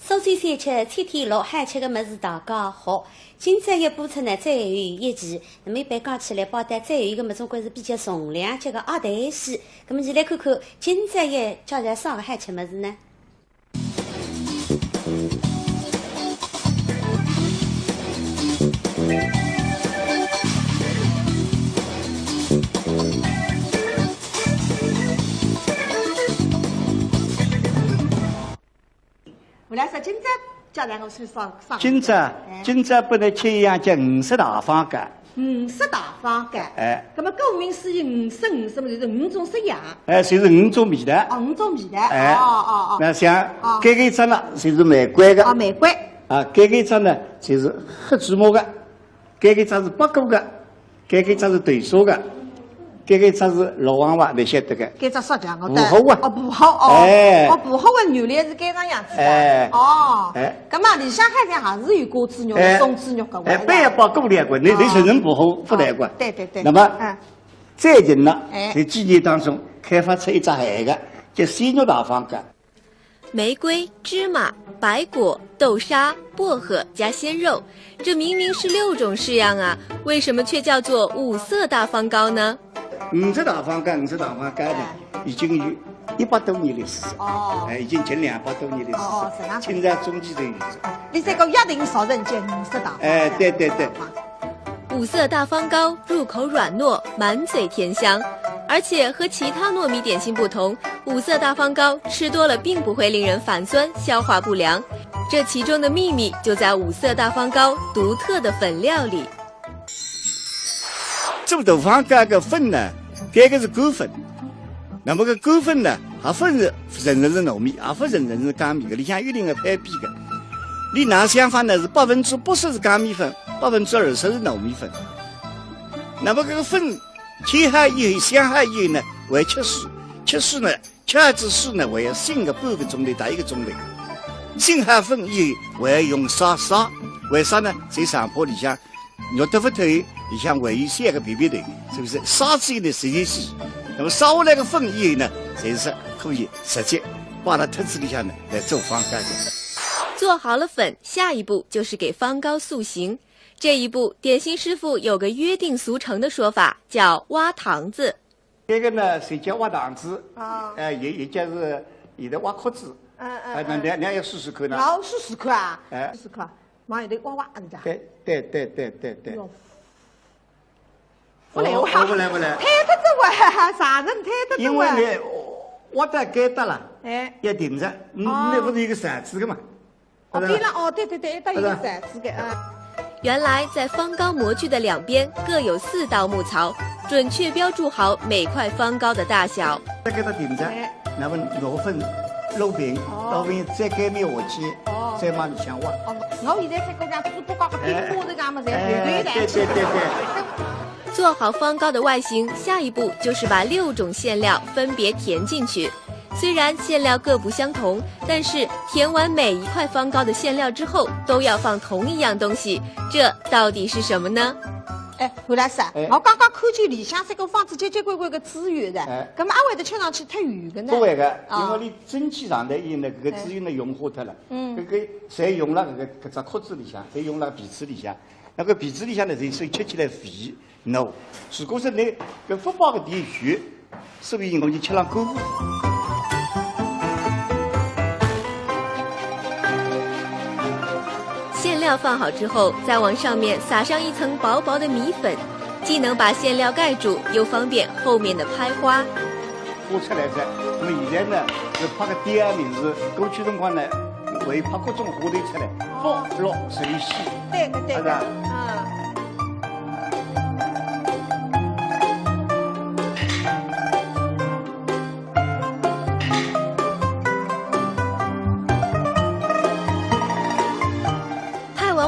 苏州小吃天天乐海吃个么子大家好。今朝一播出呢，最后一期，那么一般讲起来，包单最后一个么总归是比较重量级个鸭蛋戏。那么你来看看，今朝一叫在上海吃么子呢？我来说，今朝叫咱我去上。今朝不能吃一样叫50大方羹。50大方羹。哎。那么顾名思义，50么就是5种式样。哎，就是5种味道。哦，5种味道。哎。哦。那像这个一只呢，就是玫瑰的。哦，玫瑰。啊，这个一只呢，就是黑芝麻的，这个一只是八角的，这个一只是豆沙的。这个只是老王娃，你晓得个？这只啥讲？布好啊！哦，布好哦。哎。哦，布好的原来是这样样子的。哎。哦。哎。那么里向海上还是有果子肉、松子肉个。哎，不要把过来过，你承认不好不来过。对对对。那么，最近呢，在几年当中开发出一只海个，叫鲜肉大方羹。玫瑰、芝麻、白果、豆沙、薄荷加鲜肉，这明明是6种式样啊，为什么却叫做5色大方糕呢？50大方羹呢，已经有100多年历史。哦。已经近200多年历史。哦，清朝中期的有。你这个一定少人见50大。哎，对。 5色大方糕入口软糯，满嘴甜香，而且和其他糯米点心不同，5色大方糕吃多了并不会令人反酸、消化不良。这其中的秘密就在5色大方糕独特的粉料里。做大方羹个粉呢，这个是干粉。那么个干粉呢，还分是人是糯米，也分人是秆米的，里向有一定的配比的。你那想法呢是80%是秆米粉，20%是糯米粉。那么这个粉切好以后、想好以后呢，会切水，切水呢，切好之水呢，会要醒个半个钟头到1个钟头。醒好粉以后，会要用砂杀，为啥呢？在上坡里向肉得不透，里向会有3个皮皮头，是不是？杀之后呢，直接洗。那么烧下来个粉以后呢，才是可以直接把它特子里向呢来做方羹的。做好了粉，下一步就是给方糕塑形。这一步，点心师傅有个约定俗成的说法，叫挖糖子。这个呢是叫挖糖子，也就是有的挖壳子。那要试试看呢。要试试看啊！试试看，往里头挖人家。对。不来，不来。推得着哇，啥人推得着因为呢，挖得该得了，要顶着，那不是一个绳子的嘛？对了，对，它有个绳子的啊。原来在方糕模具的2边各有4道木槽，准确标注好每块方糕的大小。再给它顶着，那么糯粉揉平，再给面下去，再往里向挖。我现在在讲猪不搞个冰锅的，咱们在对。做好方糕的外形，下一步就是把6种馅料分别填进去。虽然馅料各不相同，但是填完每一块方糕的馅料之后，都要放同一样东西，这到底是什么呢？胡老师，我刚刚看见里向这个方子结怪的资源的，那么阿会得吃上去太圆的呢？不会的，因为你蒸汽上头以后呢，这个资源呢融化掉了，这个侪用了这只壳子里向，侪用了皮子里向，那个皮子里向呢，所以吃起来肥糯。如果说你跟不包个地区，所以我就吃上干。馅料放好之后，再往上面撒上一层薄薄的米粉，既能把馅料盖住，又方便后面的拍花。花出来噻，那么现在呢是拍个第2名是过去辰光呢会拍各种花头出来，包落水洗。对的。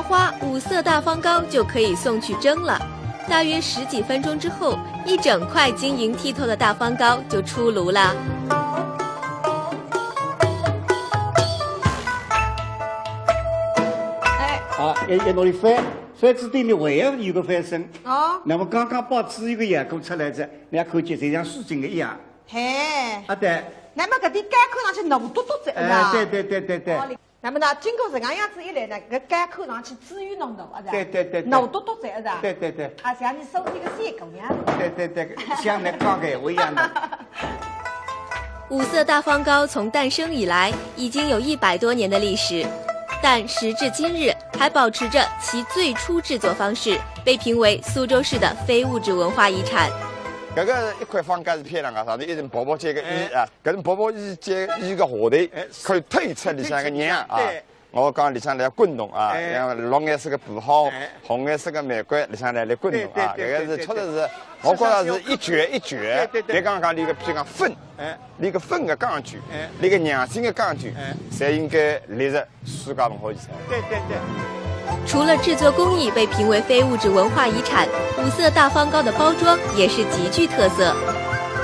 花5色大方糕就可以送去蒸了，大约10几分钟之后，一整块晶莹剔透的大方糕就出炉了。要拿里翻子对面还要有个翻身。那么刚刚把只有个阳光出来着，你看见就像水晶的一样。对。那么搿点干看上去糯嘟嘟的，对。那么呢，经过这样子一来呢，搿干口上去滋润浓浓，是吧？对，浓嘟嘟在，是吧？对。啊，像你手里个三姑娘。对，像那刚给我一样的。五色大方糕从诞生以来已经有100多年的历史，但时至今日还保持着其最初制作方式，被评为苏州市的非物质文化遗产。搿个一块方盖是漂亮个，上头一层薄薄件个衣啊，搿层薄薄件衣个下头可以推出里向个娘啊。我讲里向来滚动啊，像绿颜色个布蒿，红颜色个玫瑰里向来滚动啊，搿个是确实是，我觉着是一卷一卷，别讲你个譬如讲粉，你个粉个钢卷，你个娘性个钢卷，侪应该列入世界文化遗产。对。除了制作工艺被评为非物质文化遗产，五色大方糕的包装也是极具特色。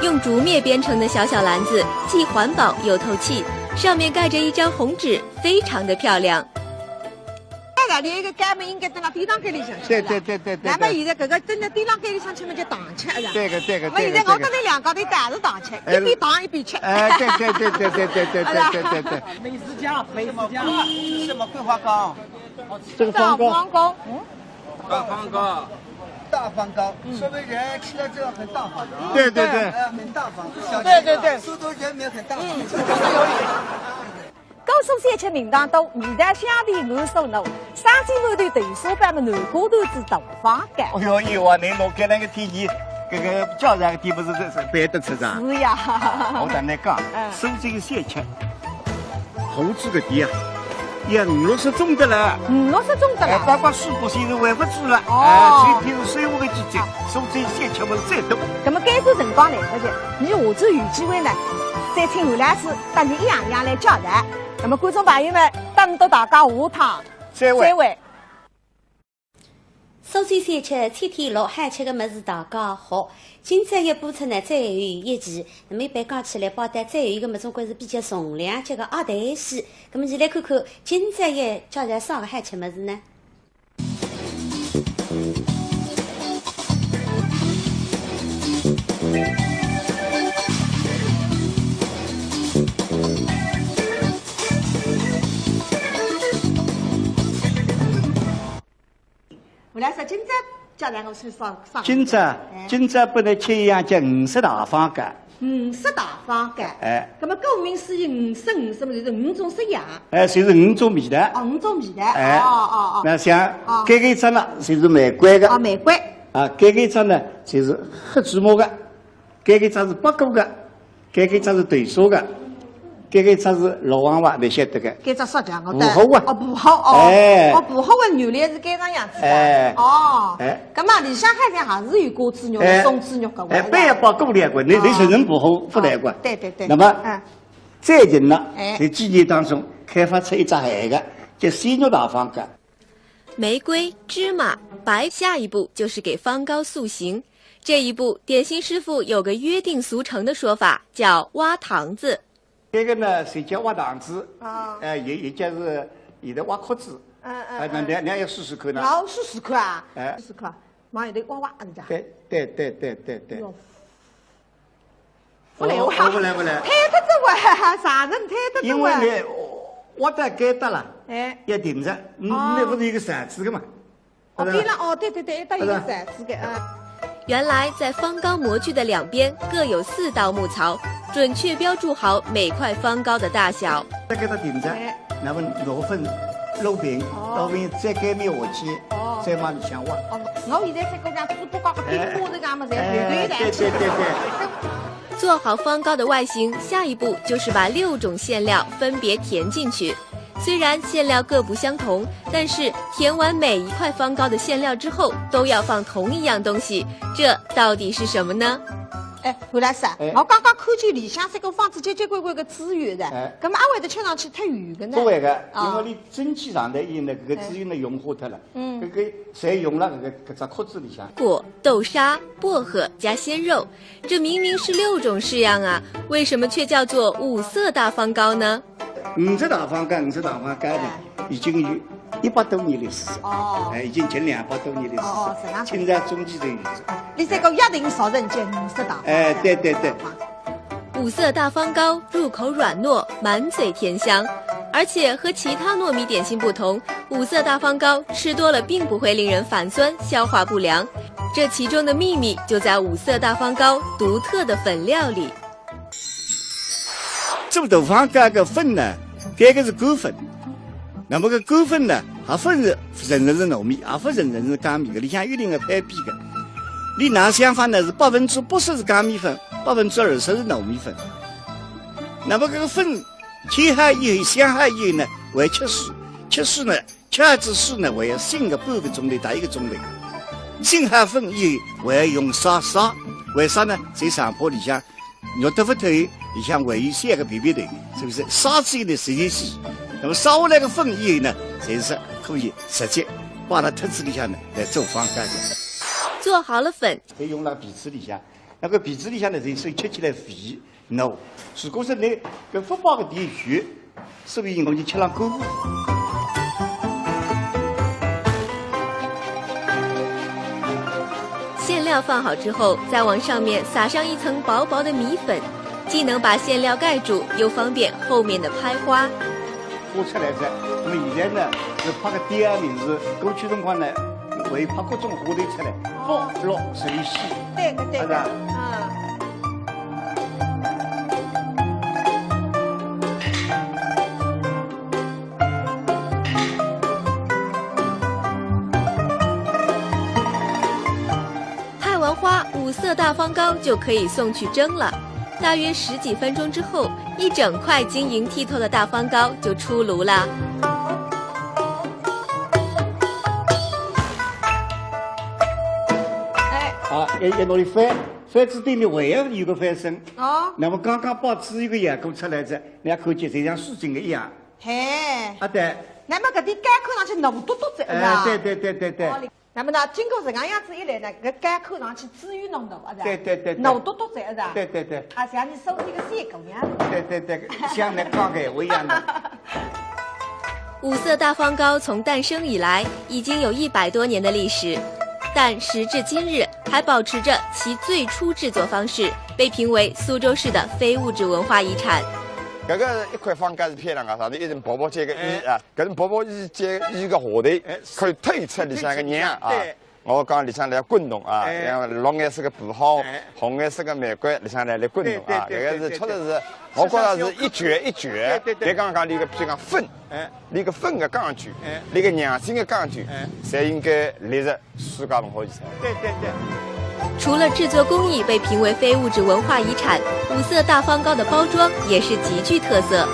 用竹篾编成的小小篮子，既环保又透气，上面盖着一张红纸，非常的漂亮。你一个干么应该等到地上盖里向去。对。那么现在搿个等到地上盖里向去嘛叫糖吃，是吧？对个。那现在我跟你两高头带着糖吃，一边糖一边吃。对。美食家。什么桂花糕？这个方糕。大方糕。大方糕，说明人吃了之后很大方。对，很大方。对，苏州人民很大方。高手三吃名堂多，味道香甜满手浓，生煎馒头豆沙板么南瓜头子大方糕。哎呦，有啊，你弄给那个天气，搿个叫啥个地不是摆得出噻？是呀。我跟你讲，苏州三吃，好煮个店啊！呀，50种的了，50种的了，包括水果现在还不煮了，所以譬如水果的季节，苏州三吃么最多。那么该做辰光来不及，你下周有机会呢，再请韩老师带你一样来教材。那么观众朋友们，等到大家下趟再会。苏州三吃天天乐，海吃个么子大家好。今朝一播出呢，再有一期，那么一般讲起来，包单再有一个么总归是比较重量级个鸭蛋丝。那么先来看看今朝一教材啥个海吃么子呢？我来说，今朝教材我先上。今朝不能吃一样叫五色大方糕。五色大方糕。那么顾名思义，五色么就是5种色样。就是5种味道。5种味道。那像搿个一只呢，就是玫瑰的。玫瑰。搿个一只呢，就是黑芝麻的。搿个一只是八角的。搿个一只是豆沙的。搿个一只是老黄瓜，你晓得个？搿只啥讲？布蒿啊！布蒿布蒿的原来是搿种样子的。葛么里向海鲜还是有果子肉、松子肉搿块。不要包过来过，你承认布蒿不来过。对。那么最近呢，在几年当中开发出一只海个，叫鲜肉大方糕。玫瑰、芝麻、白，下一步就是给方糕塑形。这一步，点心师傅有个约定俗成的说法，叫挖糖子。这个呢是叫挖糖子，也叫是有的挖壳子，那要试试看呢。要试试看啊，试试看，往里头挖是吧？对。不来，太得这哇，啥人太得这因为你挖得该得了，要停着，那不是有个绳子的嘛？对了，对，一道有个绳子的原来在方糕模具的两边各有4道木槽，准确标注好每块方糕的大小。再给它顶着，然后揉粉、揉平，再擀面下去，再往里向挖。我现在在搿讲猪八糕个饼花头讲嘛，侪团团的。对。做好方糕的外形，下一步就是把6种馅料分别填进去。虽然馅料各不相同，但是填完每一块方糕的馅料之后，都要放同一样东西，这到底是什么呢？韩老师，我刚刚看见里向这个方子结结棍棍个资源的，咁么阿会得吃上去太圆的呢？不会的，因为你蒸汽上头以那个资源呢融化脱了，搿个侪用了搿只壳子里向。果、豆沙、薄荷加鲜肉，这明明是6种式样啊，为什么却叫做5色大方糕呢？5色大方糕呢，已经有100多年历史已经近200多年历史。清朝中期的语子。你这个一定少人见5色大方糕。对。 5色大方糕入口软糯，满嘴甜香，而且和其他糯米点心不同，五色大方糕吃多了并不会令人反酸、消化不良。这其中的秘密就在五色大方糕独特的粉料里。做大方糕个粉呢，这个是狗粉。那么个狗粉呢，还不是人人是糯米，也不是人人是粳米的，里向有一定的配比的。你那想法呢是80%是粳米粉，20%是糯米粉。那么这个粉切好以后、想好以后呢，还切水，切水呢，切好之水呢，还要醒个半个钟头到1个钟头。醒好粉以后，还要用砂砂，为啥呢？在上坡里向肉豆腐头里向还有3个皮头，是不是？砂之后呢，直接洗。那么烧下来的粉以后呢，才是可以直接把它特子里向呢来做方糕的。做好了粉，再用那皮子里向，那个皮子里向呢，人手吃起来肥孬。如果说你跟不饱个地区，所以我就吃上狗骨。馅料放好之后，再往上面撒上一层薄薄的米粉，既能把馅料盖住，又方便后面的拍花。我出来噻，那么现在呢是拍个第二名是过去辰光呢，会拍各种花头出来，包落水洗，对个对个，拍完花，五色大方糕就可以送去蒸了。大约10几分钟之后，一整块晶莹剔透的大方糕就出炉了。好，要拿里翻，翻子对面还要有个翻身。哦。那么刚刚把只有个阳光出来着，你看见就像水晶的一样。嘿。啊对。那么搿点干口上去浓嘟嘟在，是吧？对。那么呢，经过这个样子一来呢，搿干口上去滋鱼浓度，是吧？对。浓嘟嘟在，是吧？对。啊，像你手里个三狗样。对，像那刚才我一样的。五色大方糕从诞生以来已经有100多年的历史，但时至今日还保持着其最初制作方式，被评为苏州市的非物质文化遗产。搿个一块方糕是漂亮个，上头一层薄薄煎个衣啊，搿层薄薄煎衣个下头可以推出里向个样啊。我讲里向来滚动啊，像绿颜色个布蒿、红颜色个玫瑰里向来滚动啊，搿个是确实是，我觉着是一卷一卷。别刚刚你个譬如讲粉，你个粉个钢具，你个娘性个钢具，侪应该列入世界文化遗产。对。除了制作工艺被评为非物质文化遗产，五色大方糕的包装也是极具特色。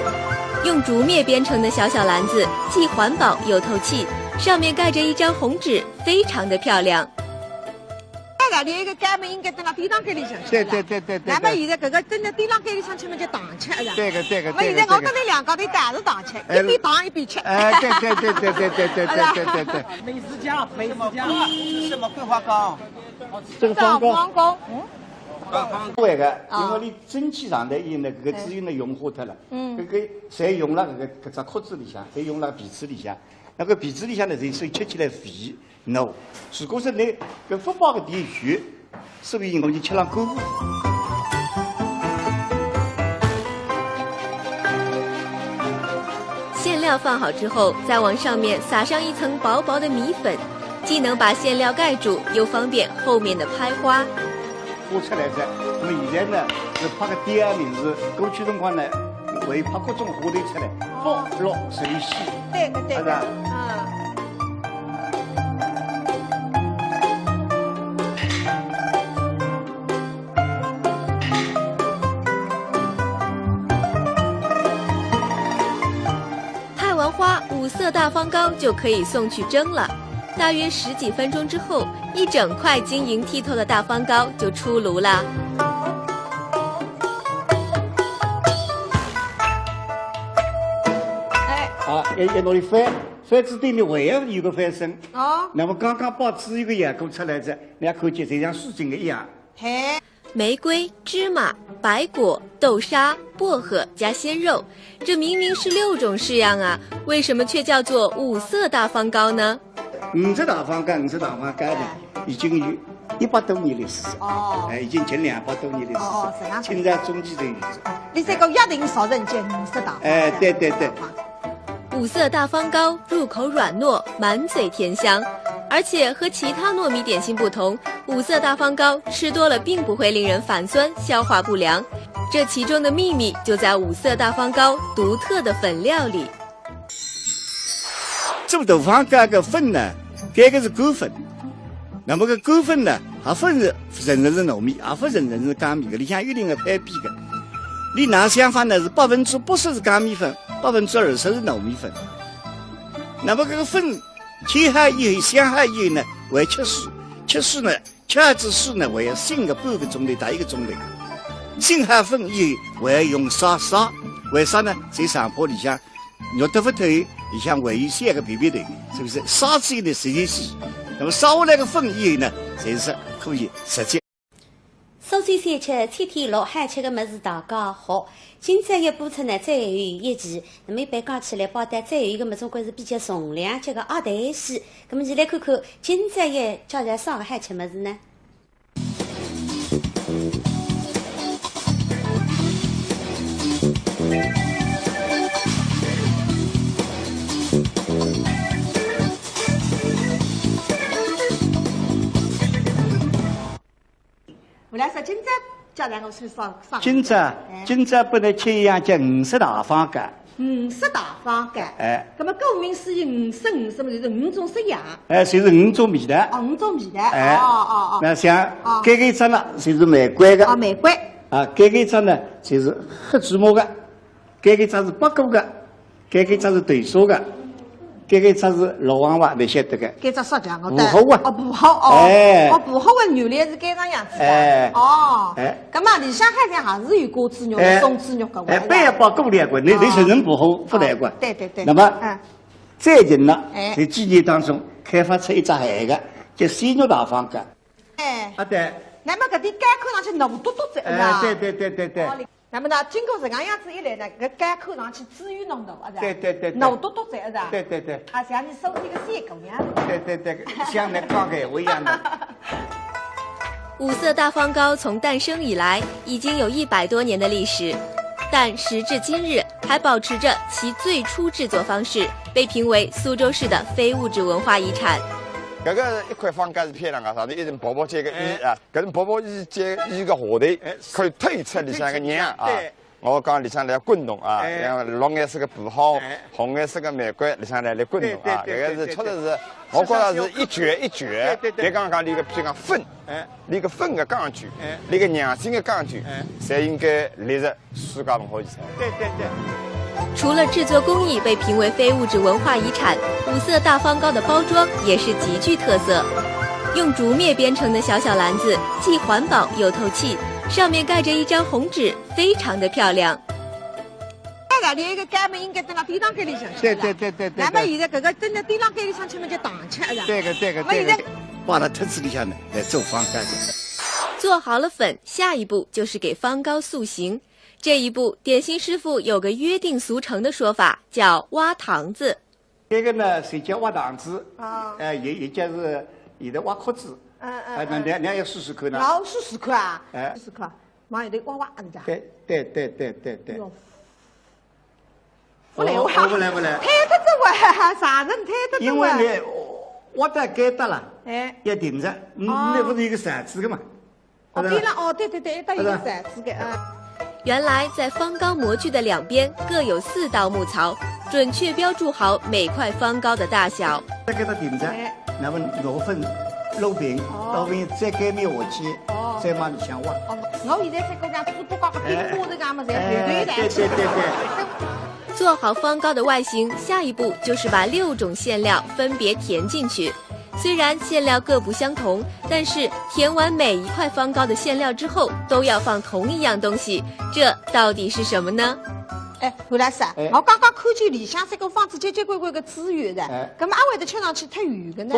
用竹篾编成的小小篮子，既环保又透气，上面盖着一张红纸，非常的漂亮。你一个干面应该等到地上盖里向去。对。那么现在搿个等到地上盖里向去嘛，就糖吃，是吧？对个。那现在我跟你两家头带是糖吃，一边糖一边吃。对。美食家，什么桂花糕？这个方糕。对个，因为你蒸汽上头以后呢，搿个只有呢融化脱了。搿个侪用了搿只壳子里向，侪用了皮子里向。那个皮子里向呢，人手吃起来肥孬。如果说你搿不饱个地区，所以我就吃上狗骨。馅料放好之后，再往上面撒上一层薄薄的米粉，既能把馅料盖住，又方便后面的拍花。我出来噻，那么现在呢是拍个第二名是过去辰光呢，会拍各种花头出来，包落水洗。对个。拍完花，五色大方糕就可以送去蒸了。大约10几分钟之后，一整块晶莹剔透的大方糕就出炉了。好，要拿里翻，翻子对面还要有个翻身。哦。那么刚刚把只有个阳光出来着，你看见就像水晶的一样。嘿。玫瑰、芝麻、白果、豆沙、薄荷加鲜肉，这明明是6种式样啊，为什么却叫做五色大方糕呢？五色大方糕呢，已经有100多年历史。哦。已经近200多年历史。哦，这样。清朝中期的历史。你这个一定少人见五色大方糕。对。五色大方糕入口软糯，满嘴甜香，而且和其他糯米点心不同，五色大方糕吃多了并不会令人反酸、消化不良。这其中的秘密就在五色大方糕独特的粉料里。做大方糕个粉呢，这个是狗粉。那么个狗粉呢，也分是人是糯米，也分人是秆米个，里向有一定的配比个。你拿想法呢是80%是秆米粉，20%是糯米粉。那么这个粉切好以后、想好以后呢，还切水，切水呢，切好之水呢，还要醒个半个钟头到1个钟头。醒好粉以后，还要用烧，为啥呢？在上坡里向肉豆腐头里向还有3个皮皮头，是不是？烧之后呢，直接洗。那么烧下来个粉以后呢，才是可以食用。苏州小吃天天落海吃的么子大家好，今朝一播出呢，最后一期，那么一般讲起来，包单最后一个么总归是比较重量级个鸭蛋丝。那么先来看看今朝一叫在上海吃么子呢？后来说今朝叫咱我去上。今朝不能吃一样叫50大方糕。50大方糕。那么顾名思义，50么就是5种式样。就是5种味道。5种味道。那像这个一只呢，就是玫瑰的。玫瑰。这个一只呢，就是黑芝麻的。这个一只是八股的。这个一只是豆沙的。这个一只是老黄瓜，你晓得个？这只啥酱？补好啊！补好补好的原来是这样样子的。那么里向海上还是有果子肉、松子肉个。不要把锅两个，你承认补好不来个。对。那么，最近呢，在几年当中开发出一只海个，叫鲜肉大方糕。对。那么搿点干口上去浓嘟嘟在对。那么呢，经过这个样子一来呢，搿干口上去滋润浓度，对，浓嘟嘟在是吧？对。像你手提个三姑娘。对，像那刚给我一样的。五色大方糕从诞生以来已经有100多年的历史，但时至今日还保持着其最初制作方式，被评为苏州市的非物质文化遗产。这个一块方糕是漂亮啊，上头一层薄这个衣啊，搿层薄衣接衣个下头可以推出里向个样啊。我讲里向来滚动啊，像绿颜色个布好，红颜色个玫瑰里向来滚动啊，搿个是确实是，我觉着是一卷一卷。别刚刚你个譬如讲粉，你个粉个钢具，你个娘性个钢具，侪应该列入世界文化遗产。对。除了制作工艺被评为非物质文化遗产，五色大方糕的包装也是极具特色。用竹篾编成的小篮子，既环保又透气，上面盖着一张红纸，非常的漂亮。连一个干么应该在那地上盖里向去。对。那么现在搿个蹲在地上盖里向去嘛叫糖吃是吧？对。放到特子里向呢来做方糕。做好了粉，下一步就是给方糕塑形。这一步，点心师傅有个约定俗成的说法，叫挖糖子。这个呢是叫挖糖子，也叫是有的挖壳子。那要试试看呢。然后试试看啊。试试看，往里头挖是吧？对。不来。太得这啥人太得这因为你挖得盖得了，要停着。那不是一个绳子的嘛？对了，对，一道一个绳子的啊。原来在方糕模具的两边各有4道木槽，准确标注好每块方糕的大小。再给它顶着，然后拿粉揉平，再盖面下去，再往里向挖。我现在在讲猪八糕个顶锅这个么子，对。做好方糕的外形，下一步就是把6种馅料分别填进去。虽然馅料各不相同，但是填完每一块方糕的馅料之后，都要放同一样东西，这到底是什么呢？胡老师，我刚刚看见里向这个放置结结棍棍个资源的，那么阿会得吃上去太圆的呢？